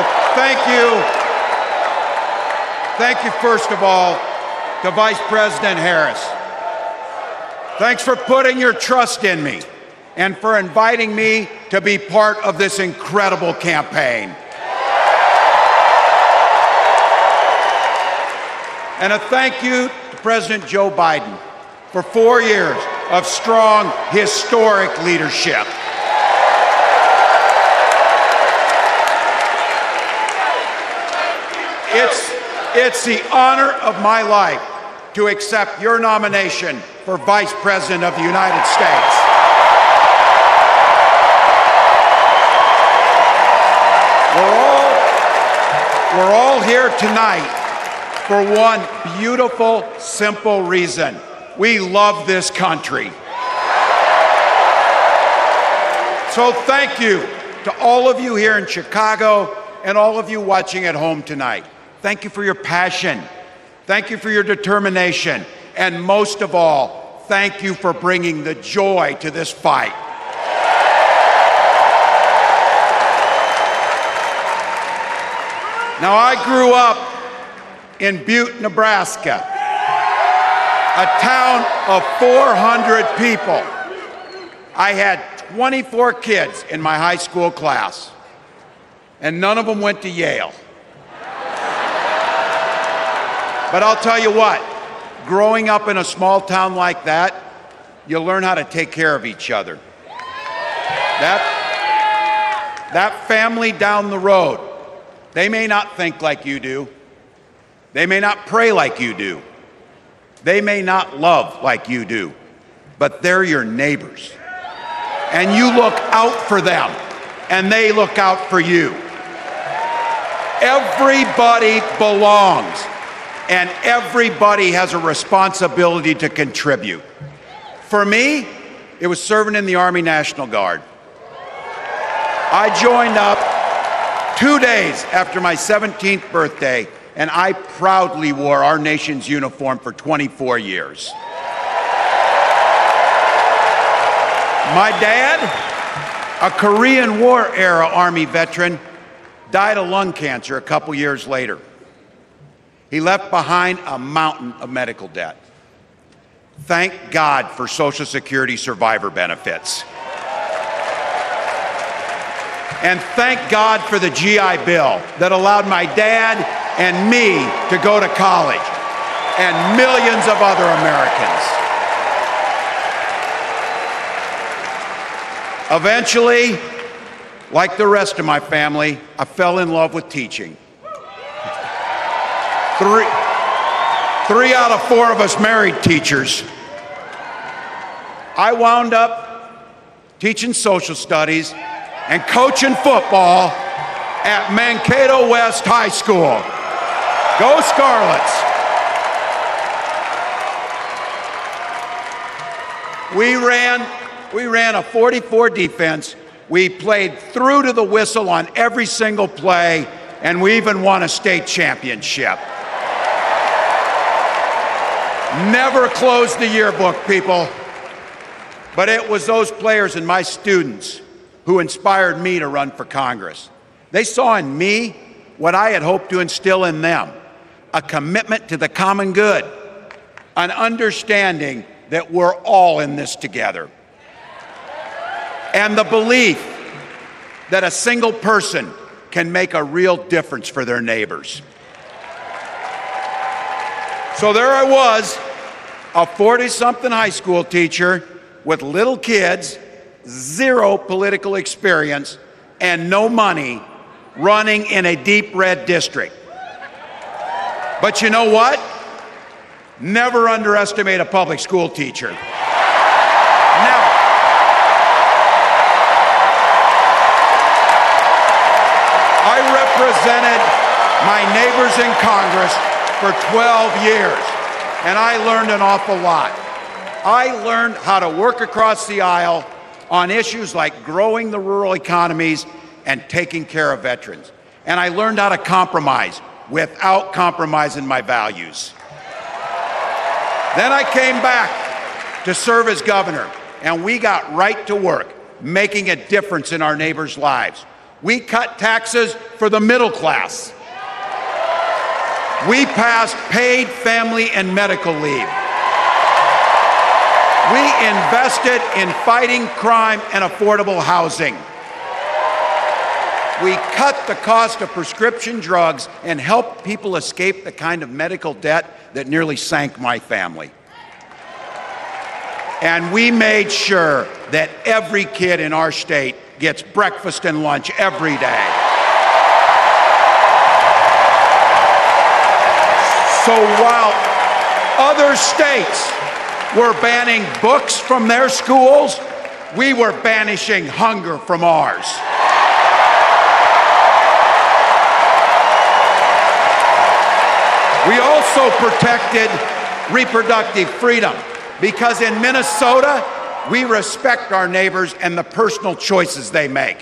Well, thank you. Thank you, first of all, to Vice President Harris. Thanks for putting your trust in me and for inviting me to be part of this incredible campaign. And a thank you to President Joe Biden for 4 years of strong, historic leadership. It's the honor of my life to accept your nomination for Vice President of the United States. We're all here tonight for one beautiful, simple reason. We love this country. So thank you to all of you here in Chicago and all of you watching at home tonight. Thank you for your passion. Thank you for your determination. And most of all, thank you for bringing the joy to this fight. Now, I grew up in Butte, Nebraska, a town of 400 people. I had 24 kids in my high school class, and none of them went to Yale. But I'll tell you what, growing up in a small town like that, you learn how to take care of each other. That family down the road, they may not think like you do. They may not pray like you do. They may not love like you do, but they're your neighbors. And you look out for them, and they look out for you. Everybody belongs, and everybody has a responsibility to contribute. For me, it was serving in the Army National Guard. I joined up 2 days after my 17th birthday, and I proudly wore our nation's uniform for 24 years. My dad, a Korean War era Army veteran, died of lung cancer a couple years later. He left behind a mountain of medical debt. Thank God for Social Security survivor benefits. And thank God for the GI Bill that allowed my dad and me to go to college, and millions of other Americans. Eventually, like the rest of my family, I fell in love with teaching. Three out of 4 of us married teachers. I wound up teaching social studies and coaching football at Mankato West High School. Go Scarlets! We ran a 44 defense. We played through to the whistle on every single play, and we even won a state championship. Never closed the yearbook, people. But it was those players and my students who inspired me to run for Congress. They saw in me what I had hoped to instill in them, a commitment to the common good, an understanding that we're all in this together, and the belief that a single person can make a real difference for their neighbors. So there I was, a 40-something high school teacher with little kids, 0 political experience, and no money, running in a deep red district. But you know what? Never underestimate a public school teacher. Never. I represented my neighbors in Congress for 12 years, and I learned an awful lot. I learned how to work across the aisle on issues like growing the rural economies and taking care of veterans. And I learned how to compromise without compromising my values. Then I came back to serve as governor, and we got right to work, making a difference in our neighbors' lives. We cut taxes for the middle class. We passed paid family and medical leave. We invested in fighting crime and affordable housing. We cut the cost of prescription drugs and helped people escape the kind of medical debt that nearly sank my family. And we made sure that every kid in our state gets breakfast and lunch every day. So while other states were banning books from their schools, we were banishing hunger from ours. We also protected reproductive freedom because in Minnesota, we respect our neighbors and the personal choices they make.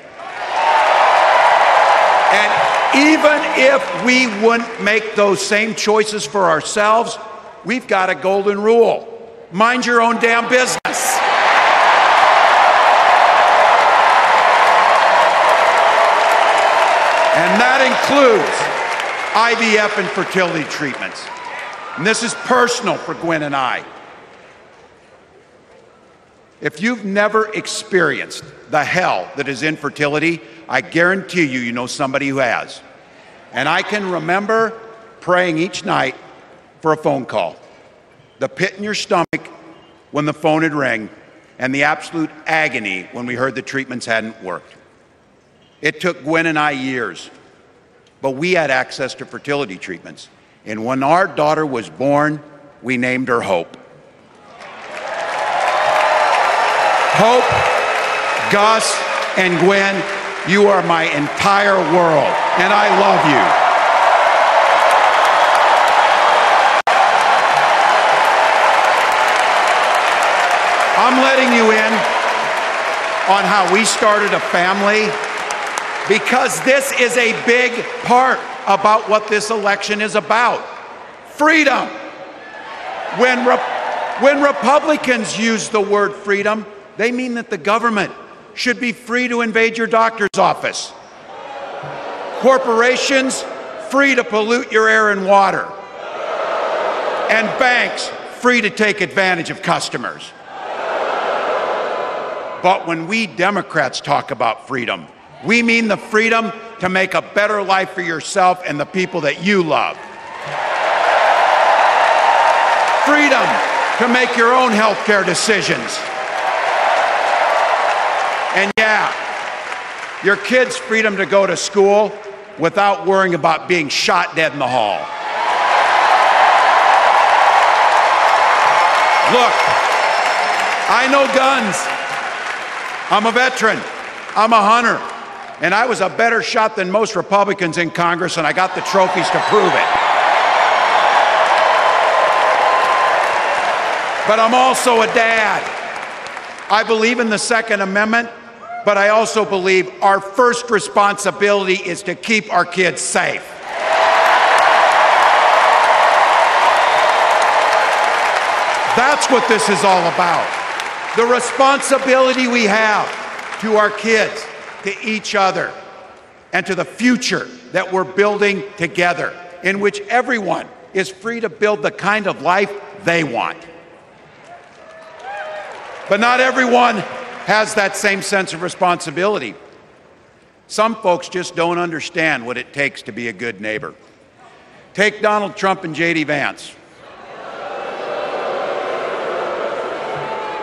And even if we wouldn't make those same choices for ourselves, we've got a golden rule. Mind your own damn business. And that includes IVF and fertility treatments. And this is personal for Gwen and I. If you've never experienced the hell that is infertility, I guarantee you, you know somebody who has. And I can remember praying each night for a phone call. The pit in your stomach when the phone had rang, and the absolute agony when we heard the treatments hadn't worked. It took Gwen and I years, but we had access to fertility treatments. And when our daughter was born, we named her Hope. Hope, Gus, and Gwen, you are my entire world, and I love you. I'm letting you in on how we started a family because this is a big part about what this election is about. Freedom. When Republicans use the word freedom, they mean that the government should be free to invade your doctor's office. Corporations free to pollute your air and water. And banks free to take advantage of customers. But when we Democrats talk about freedom, we mean the freedom to make a better life for yourself and the people that you love. Freedom to make your own health care decisions. And yeah, your kids' freedom to go to school without worrying about being shot dead in the hall. Look, I know guns. I'm a veteran. I'm a hunter. And I was a better shot than most Republicans in Congress, and I got the trophies to prove it. But I'm also a dad. I believe in the Second Amendment, but I also believe our first responsibility is to keep our kids safe. That's what this is all about. The responsibility we have to our kids, to each other, and to the future that we're building together, in which everyone is free to build the kind of life they want. But not everyone has that same sense of responsibility. Some folks just don't understand what it takes to be a good neighbor. Take Donald Trump and J.D. Vance.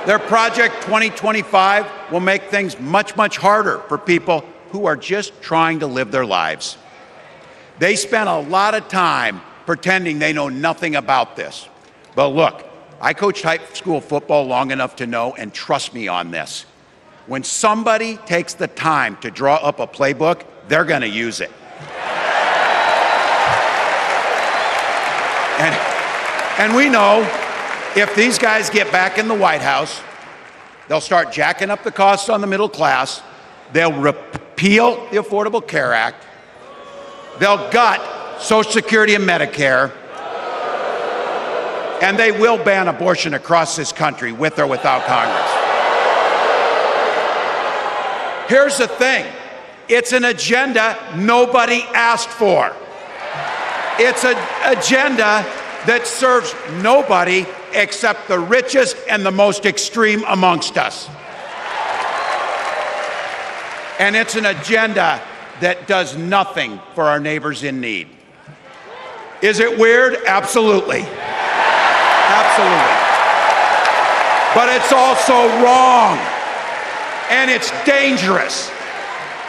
Their Project 2025 will make things much, much harder for people who are just trying to live their lives. They spent a lot of time pretending they know nothing about this. But look, I coached high school football long enough to know, and trust me on this, when somebody takes the time to draw up a playbook, they're going to use it. And we know if these guys get back in the White House, they'll start jacking up the costs on the middle class, they'll repeal the Affordable Care Act, they'll gut Social Security and Medicare, and they will ban abortion across this country with or without Congress. Here's the thing, It's an agenda nobody asked for. It's an agenda that serves nobody except the richest and the most extreme amongst us. And it's an agenda that does nothing for our neighbors in need. Is it weird? Absolutely. Absolutely. But it's also wrong. And it's dangerous.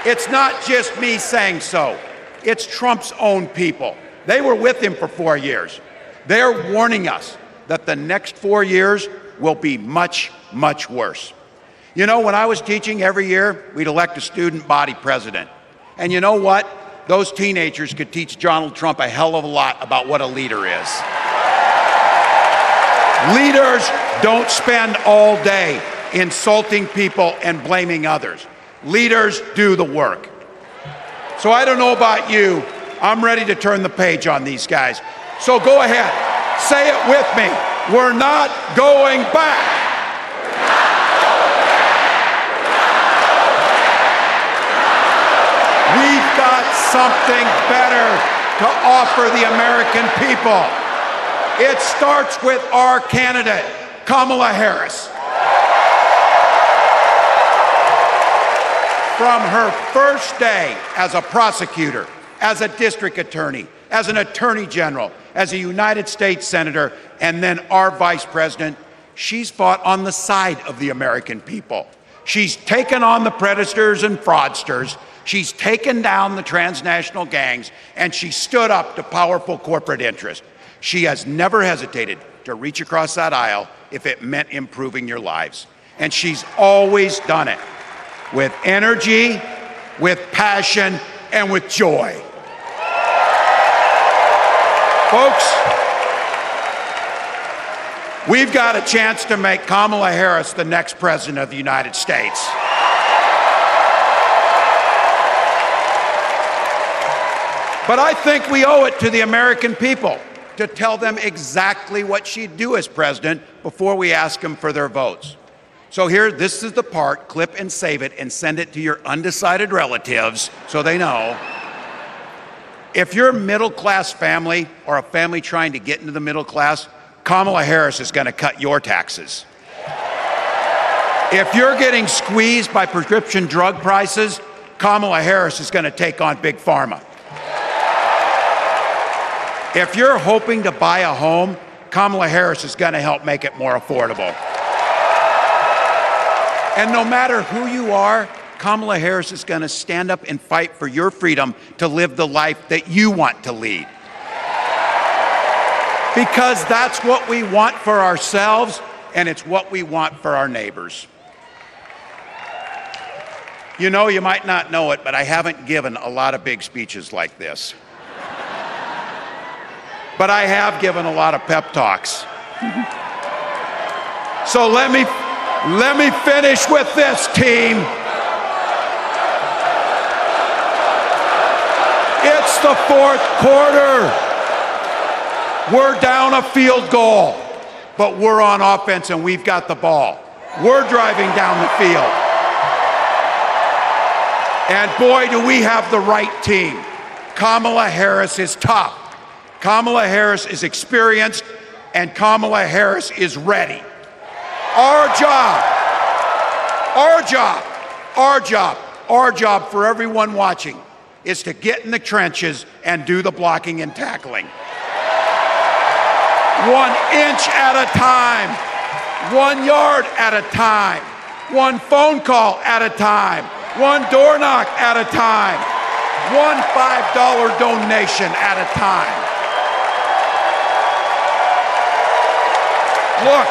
It's not just me saying so. It's Trump's own people. They were with him for 4 years. They're warning us that the next 4 years will be much, much worse. You know, when I was teaching every year, we'd elect a student body president. And you know what? Those teenagers could teach Donald Trump a hell of a lot about what a leader is. Leaders don't spend all day insulting people and blaming others. Leaders do the work. So I don't know about you, I'm ready to turn the page on these guys. So go ahead, say it with me. We're not going back. We've got something better to offer the American people. It starts with our candidate, Kamala Harris. From her first day as a prosecutor, as a district attorney, as an attorney general, as a United States senator, and then our vice president, she's fought on the side of the American people. She's taken on the predators and fraudsters. She's taken down the transnational gangs, and she stood up to powerful corporate interests. She has never hesitated to reach across that aisle if it meant improving your lives. And she's always done it with energy, with passion, and with joy. Folks, we've got a chance to make Kamala Harris the next president of the United States. But I think we owe it to the American people to tell them exactly what she'd do as president before we ask them for their votes. So here, this is the part, clip and save it and send it to your undecided relatives so they know. If you're a middle-class family or a family trying to get into the middle class, Kamala Harris is going to cut your taxes. If you're getting squeezed by prescription drug prices, Kamala Harris is going to take on Big Pharma. If you're hoping to buy a home, Kamala Harris is going to help make it more affordable. And no matter who you are, Kamala Harris is going to stand up and fight for your freedom to live the life that you want to lead. Because that's what we want for ourselves, and it's what we want for our neighbors. You know, you might not know it, but I haven't given a lot of big speeches like this. But I have given a lot of pep talks. So let me finish with this, team. It's the fourth quarter. We're down a field goal, but we're on offense and we've got the ball. We're driving down the field. And boy, do we have the right team. Kamala Harris is tough. Kamala Harris is experienced, and Kamala Harris is ready. Our job for everyone watching is to get in the trenches and do the blocking and tackling. 1 inch at a time, 1 yard at a time, 1 phone call at a time, 1 door knock at a time, 1 $5 donation at a time. Look,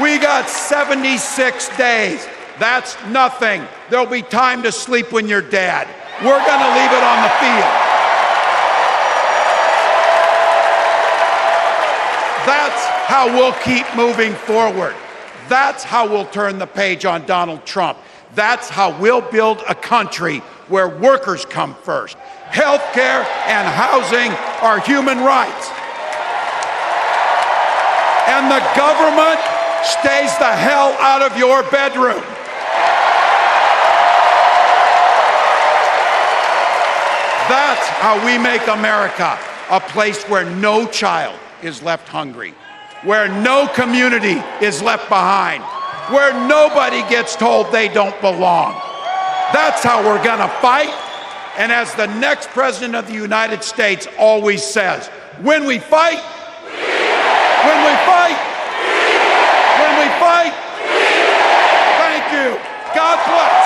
we got 76 days. That's nothing. There'll be time to sleep when you're dead. We're going to leave it on the field. That's how we'll keep moving forward. That's how we'll turn the page on Donald Trump. That's how we'll build a country where workers come first. Healthcare and housing are human rights. And the government stays the hell out of your bedroom. That's how we make America a place where no child is left hungry, where no community is left behind, where nobody gets told they don't belong. That's how we're gonna fight. And as the next president of the United States always says, when we fight, when we fight, when we fight, thank you. God bless.